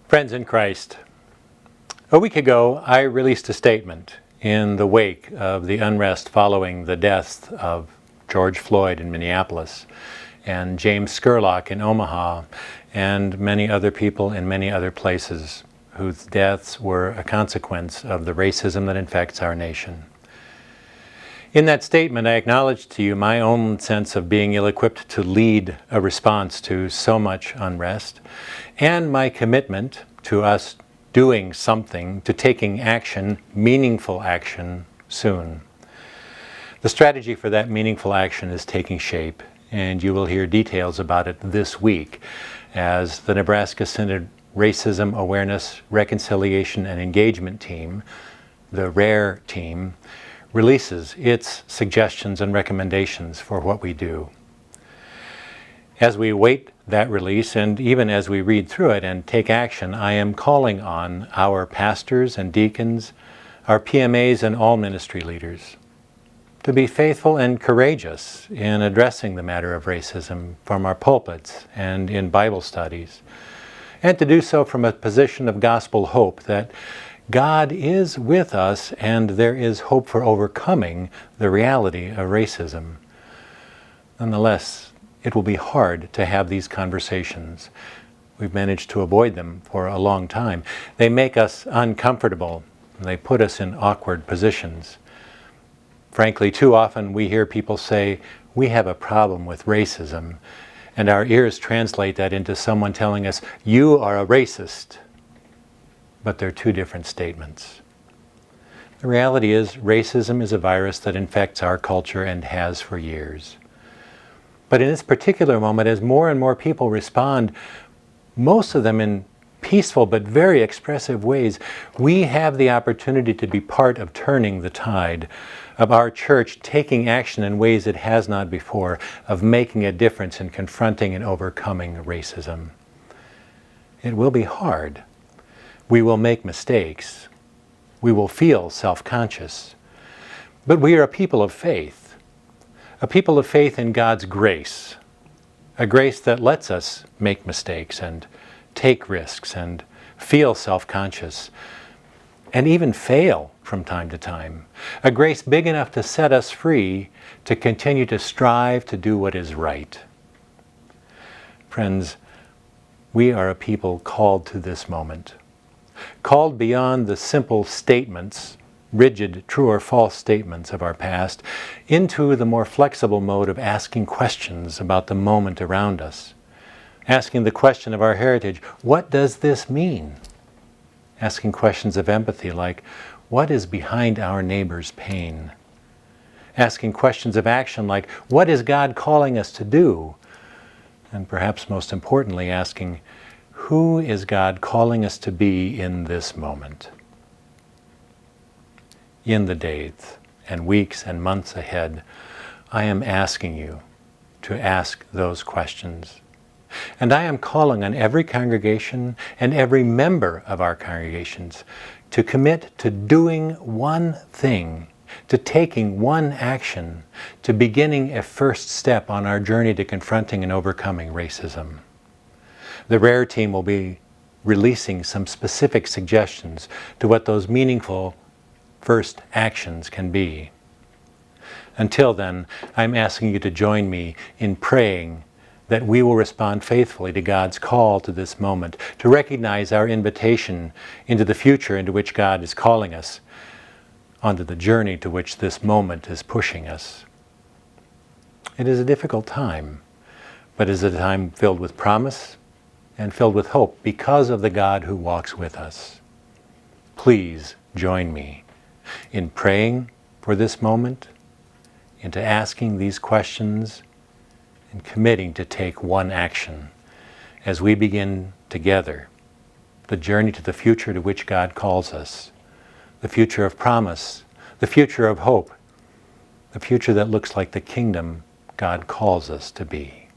Friends in Christ, a week ago I released a statement in the wake of the unrest following the deaths of George Floyd in Minneapolis and James Scurlock in Omaha and many other people in many other places whose deaths were a consequence of the racism that infects our nation. In that statement, I acknowledged to you my own sense of being ill-equipped to lead a response to so much unrest, and my commitment to us doing something, to taking action, meaningful action, soon. The strategy for that meaningful action is taking shape, and you will hear details about it this week as the Nebraska Synod Racism Awareness, Reconciliation, and Engagement Team, the RARE team, releases its suggestions and recommendations for what we do. As we await that release, and even as we read through it and take action, I am calling on our pastors and deacons, our PMAs and all ministry leaders to be faithful and courageous in addressing the matter of racism from our pulpits and in Bible studies, and to do so from a position of gospel hope that God is with us and there is hope for overcoming the reality of racism. Nonetheless, it will be hard to have these conversations. We've managed to avoid them for a long time. They make us uncomfortable. They put us in awkward positions. Frankly, too often we hear people say, "We have a problem with racism," and our ears translate that into someone telling us, "You are a racist." But they're two different statements. The reality is, racism is a virus that infects our culture and has for years. But in this particular moment, as more and more people respond, most of them in peaceful but very expressive ways, we have the opportunity to be part of turning the tide, of our church taking action in ways it has not before, of making a difference in confronting and overcoming racism. It will be hard. We will make mistakes. We will feel self-conscious. But we are a people of faith in God's grace, a grace that lets us make mistakes and take risks and feel self-conscious and even fail from time to time, a grace big enough to set us free to continue to strive to do what is right. Friends, we are a people called to this moment. Called beyond the simple statements, rigid true or false statements of our past, into the more flexible mode of asking questions about the moment around us. Asking the question of our heritage, what does this mean? Asking questions of empathy like, what is behind our neighbor's pain? Asking questions of action like, what is God calling us to do? And perhaps most importantly, asking, who is God calling us to be in this moment? In the days and weeks and months ahead, I am asking you to ask those questions. And I am calling on every congregation and every member of our congregations to commit to doing one thing, to taking one action, to beginning a first step on our journey to confronting and overcoming racism. The RARE team will be releasing some specific suggestions to what those meaningful first actions can be. Until then, I'm asking you to join me in praying that we will respond faithfully to God's call to this moment, to recognize our invitation into the future into which God is calling us, onto the journey to which this moment is pushing us. It is a difficult time, but it is a time filled with promise and filled with hope because of the God who walks with us. Please join me in praying for this moment, into asking these questions, and committing to take one action as we begin together the journey to the future to which God calls us, the future of promise, the future of hope, the future that looks like the kingdom God calls us to be.